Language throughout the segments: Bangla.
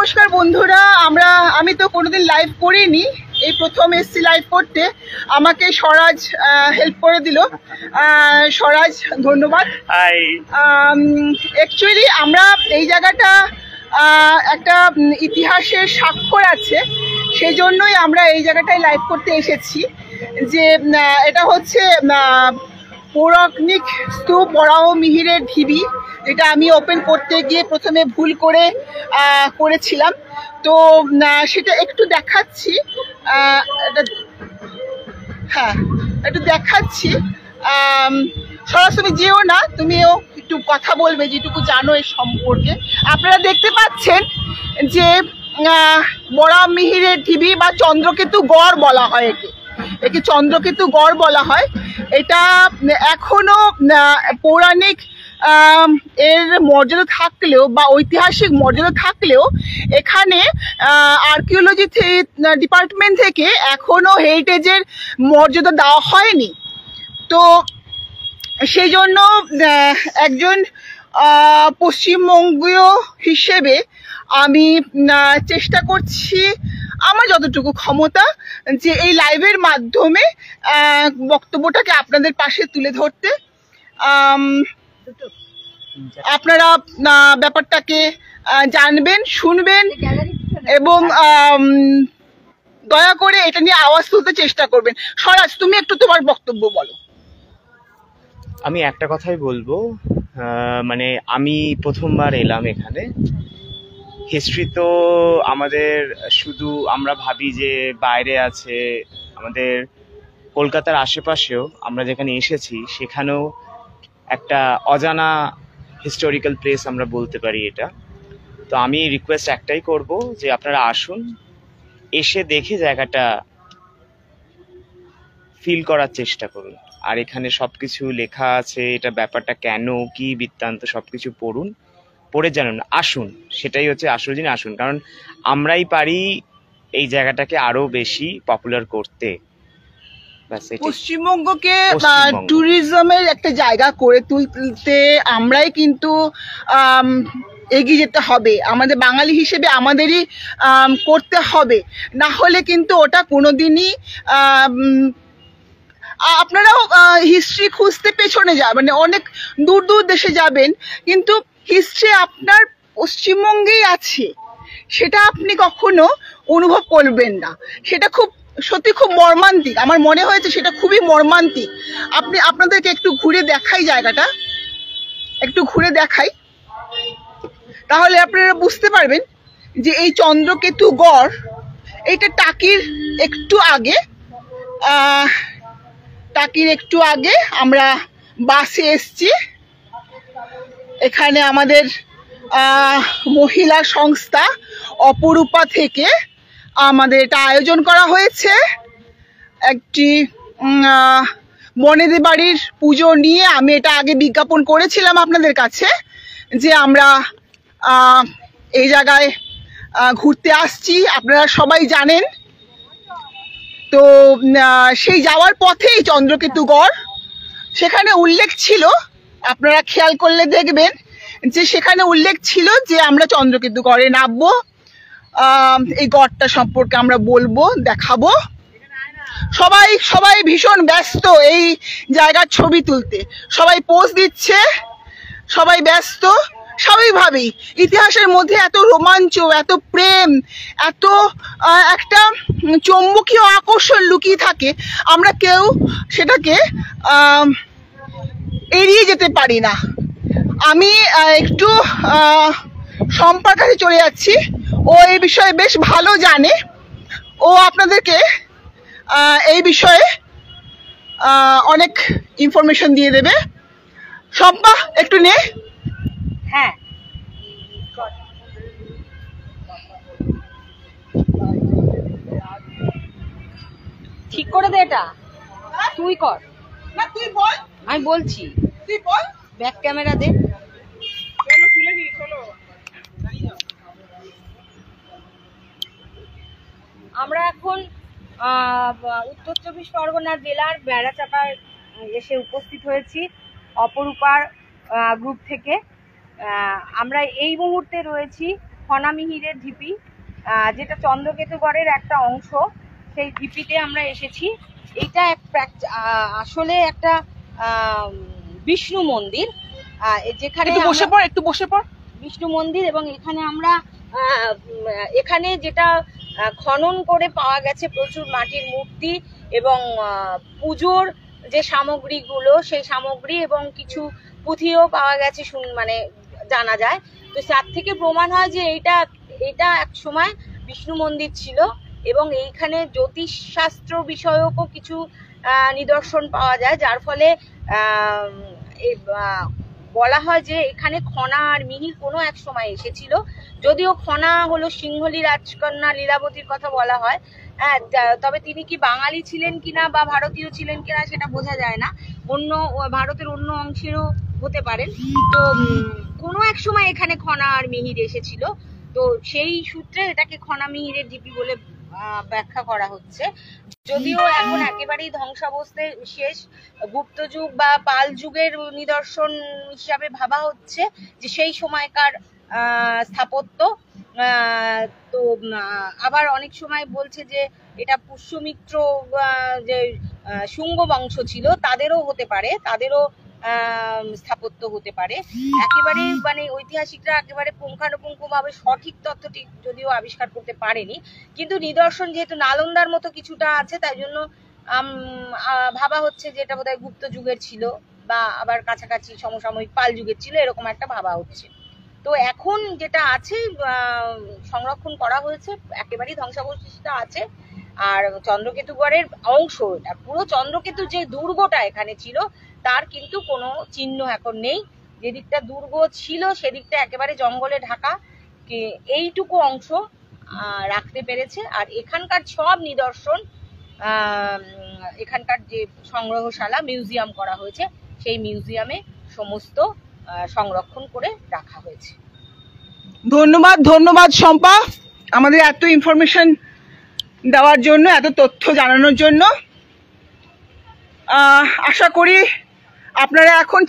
নমস্কার বন্ধুরা, আমি তো কোনোদিন লাইভ করিনি, এই প্রথম এসছি লাইভ করতে। আমাকে স্বরাজ হেল্প করে দিল। স্বরাজ, ধন্যবাদ। অ্যাকচুয়ালি আমরা এই জায়গাটা একটা ইতিহাসের স্বাক্ষর আছে, সেই জন্যই আমরা এই জায়গাটায় লাইভ করতে এসেছি। যে এটা হচ্ছে পৌরাণিক স্তূপ বরাহ মিহিরের ঢিবি, যেটা আমি ওপেন করতে গিয়ে প্রথমে ভুল করেছিলাম। তো সেটা একটু দেখাচ্ছি। হ্যাঁ, একটু দেখাচ্ছি। সরাসরি যেও না, তুমিও একটু কথা বলবে যেটুকু জানো এই সম্পর্কে। আপনারা দেখতে পাচ্ছেন যে বরাহ মিহিরের ঢিবি বা চন্দ্রকেতু গড় বলা হয়, একে চন্দ্রকেতু গড় বলা হয়। এটা এখনো পৌরাণিক এর মর্যাদা থাকলেও বা ঐতিহাসিক মর্যাদা থাকলেও এখানে আর্কিওলজি ডিপার্টমেন্ট থেকে এখনো হেরিটেজের মর্যাদা দেওয়া হয়নি। তো সেই জন্য একজন পশ্চিমবঙ্গীয় হিসেবে আমি চেষ্টা করছি আমার যতটুকু ক্ষমতা যে এই লাইভের মাধ্যমে বক্তব্যটাকে আপনাদের পাশে তুলে ধরতে। আপনারা ব্যাপারটাকে জানবেন, শুনবেন এবং দয়া করে এটা নিয়ে আওয়াজ তুলতে চেষ্টা করবেন। স্বরাজ, তুমি একটু তোমার বক্তব্য বলো। আমি একটা কথাই বলবো, মানে আমি প্রথমবার এলাম এখানে। হিস্ট্রি তো আমাদের শুধু আমরা ভাবি যে বাইরে আছে, আমাদের কলকাতার আশেপাশেও আমরা যেখানে এসেছি সেখানেও একটা অজানা হিস্টোরিক্যাল প্লেস আমরা বলতে পারি এটা। তো আমি রিকোয়েস্ট একটাই করব যে আপনারা আসুন, এসে দেখে জায়গাটা ফিল করার চেষ্টা করুন। আর এখানে সবকিছু লেখা আছে, এটা ব্যাপারটা কেন, কি বৃত্তান্ত, সবকিছু পড়ুন, পড়ে জানুন, আসুন। সেটাই হচ্ছে আসল জিনিস, আসুন। কারণ আমরাই পারি এই জায়গাটাকে আরো বেশি পপুলার করতে। পশ্চিমবঙ্গকে ট্যুরিজমের একটা জায়গা করে তুলতে আমরাই কিন্তু এগিয়ে যেতে হবে। আমাদের বাঙালি হিসেবে আমাদেরই করতে হবে, না হলে কিন্তু ওটা কোনোদিনই আপনারাও হিস্ট্রি খুঁজতে পেছনে যাবেন, মানে অনেক দূর দূর দেশে যাবেন, কিন্তু হিস্ট্রি আপনার পশ্চিমবঙ্গেই আছে, সেটা আপনি কখনো অনুভব করবেন না। সেটা সত্যি খুব মর্মান্তিক। আমার মনে হয়েছে সেটা খুবই মর্মান্তিক। আপনাদেরকে একটু ঘুরে দেখাই, জায়গাটা একটু ঘুরে দেখাই, তাহলে আপনারা বুঝতে পারবেন যে এই চন্দ্রকেতু গড়, এইটা টাকির একটু আগে আমরা বাসে এসছি। এখানে আমাদের মহিলা সংস্থা অপরূপা থেকে আমাদের এটা আয়োজন করা হয়েছে। একটি বনেদি বাড়ির পুজো নিয়ে আমি এটা আগে বিজ্ঞাপন করেছিলাম আপনাদের কাছে যে আমরা এই জায়গায় ঘুরতে আসছি, আপনারা সবাই জানেন। তো সেই যাওয়ার পথেই চন্দ্রকেতু গড়, সেখানে উল্লেখ ছিল, আপনারা খেয়াল করলে দেখবেন যে সেখানে উল্লেখ ছিল যে আমরা চন্দ্রকেতু গড়ে নামবো, এই গড়টা সম্পর্কে আমরা বলবো, দেখাবো। সবাই ভীষণ ব্যস্ত এই জায়গার ছবি তুলতে, সবাই পোজ দিচ্ছে, সবাই ব্যস্ত। স্বাভাবিকভাবেই ইতিহাসের মধ্যে এত রোমাঞ্চ, এত প্রেম, এত একটা চৌম্বকীয় আকর্ষণ লুকিয়ে থাকে, আমরা কেউ সেটাকে এড়িয়ে যেতে পারি না। আমি একটু শম্পার কাছে চলে যাচ্ছি, ও এই বিষয়ে বেশ ভালো জানে, ও আপনাদেরকে এই বিষয়ে অনেক ইনফরমেশন দিয়ে দেবে। শম্পা, একটু নে। হ্যাঁ, ঠিক করে দে, এটা তুই কর না, তুই বল। আমি বলছি, তুই বল। ব্যাক ক্যামেরা দে। আমরা এখন উত্তর 24 পরগনা জেলার বেড়াচাপায় এসে উপস্থিত হয়েছি অপরূপার গ্রুপ থেকে। আমরা এই মুহূর্তে রয়েছি খনামিহিরের ঢিপি, যেটা চন্দ্রকেতুগড়ের একটা অংশ। সেই ঢিপিতে আমরা এসেছি। এটা আসলে একটা বিষ্ণু মন্দির, যেখানে একটু বসে পড়। বিষ্ণু মন্দির, এবং এখানে আমরা এখানে যেটা খনন করে পাওয়া গেছে প্রচুর মাটির মূর্তি এবং পুজোর যে সামগ্রীগুলো, সেই সামগ্রী এবং কিছু পুঁথিও পাওয়া গেছে, মানে জানা যায়। তো তার থেকে প্রমাণ হয় যে এটা এক সময় বিষ্ণু মন্দির ছিল, এবং এইখানে জ্যোতিষ শাস্ত্র বিষয়কও কিছু নিদর্শন পাওয়া যায়, যার ফলে বলা হয় যে এখানে খনা আর মিহির কোনো এক সময় এসেছিল। যদিও খনা হলো সিংহলী রাজকন্যা লীলাবতীর কথা বলা হয়, হ্যাঁ, তবে তিনি কি বাঙালি ছিলেন কিনা বা ভারতীয় ছিলেন কিনা সেটা বোঝা যায় না, ভারতের অন্য অংশেরও হতে পারেন। তো কোনো এক সময় এখানে খনা আর মিহির এসেছিল, তো সেই সূত্রে এটাকে খনা মিহিরের ঢিপি বলে ব্যাখ্যা করা হচ্ছে। যদিও এখন একেবারেই ধ্বংসাবস্থায় শেষ, গুপ্ত যুগ বা পাল যুগের নিদর্শন হিসাবে ভাবা হচ্ছে যে সেই সময়কার স্থাপত্য। তো আবার অনেক সময় বলছে যে এটা পুষ্যমিত্র যে শুঙ্গ বংশ ছিল তাদেরও হতে পারে, তাদেরও স্থাপত্য হতে পারে। একেবারে মানে ঐতিহাসিকরা একেবারে পুঙ্খানুপুঙ্খভাবে সঠিক তথ্যটি যদিও আবিষ্কার করতে পারেনি, কিন্তু নিদর্শন যেহেতু নালন্দার মতো কিছুটা আছে, তাই জন্য ভাবা হচ্ছে যে এটা বোধহয় গুপ্ত যুগের ছিল বা আবার কাছাকাছি সমসাময়িক পাল যুগের ছিল, এরকম একটা ভাবা হচ্ছে। তো এখন যেটা আছে সংরক্ষণ করা হয়েছে, একেবারেই ধ্বংসাবশেষ আছে। আর চন্দ্রকেতুগড়ের অংশ, এটা পুরো চন্দ্রকেতু যে দুর্গটা এখানে ছিল তার কিন্তু কোনো চিহ্ন এখন নেই। যেদিকটা দুর্গ ছিল সেদিকটা একেবারে জঙ্গলে ঢাকা, এইটুকু অংশ রাখতে পেরেছে। আর এখানকার সব নিদর্শন, এখানকার যে সংগ্রহশালা মিউজিয়াম করা হয়েছে, সেই মিউজিয়ামে সমস্ত সংরক্ষণ করে রাখা হয়েছে। ধন্যবাদ শম্পা, আমাদের এত ইনফরমেশন দেওয়ার জন্য, এত তথ্য জানানোর জন্য। আশা করি আপনারা এখন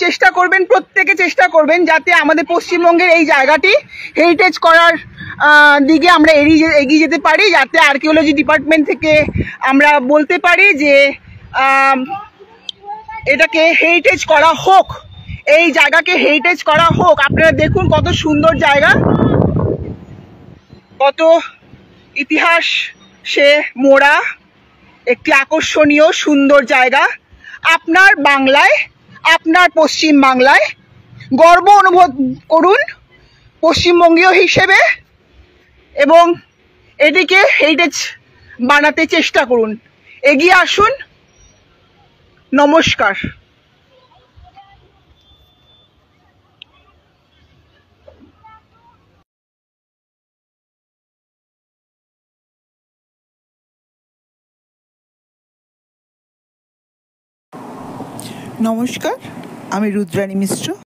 প্রত্যেকে চেষ্টা করবেন যাতে আমাদের পশ্চিমবঙ্গের এই জায়গাটি হেরিটেজ করার দিকে আমরা এগিয়ে যেতে পারি, যাতে আর্কিওলজি ডিপার্টমেন্ট থেকে আমরা বলতে পারি যে এটাকে হেরিটেজ করা হোক, এই জায়গাকে হেরিটেজ করা হোক। আপনারা দেখুন কত সুন্দর জায়গা, কত ইতিহাস সে মোড়া একটি আকর্ষণীয় সুন্দর জায়গা। আপনার বাংলায়, আপনার পশ্চিম বাংলায় গর্ব অনুভব করুন পশ্চিমবঙ্গীয় হিসেবে, এবং এটিকে হেরিটেজ বানাতে চেষ্টা করুন। এগিয়ে আসুন। নমস্কার। নমস্কার, আমি রুদ্রাণী মিশ্র।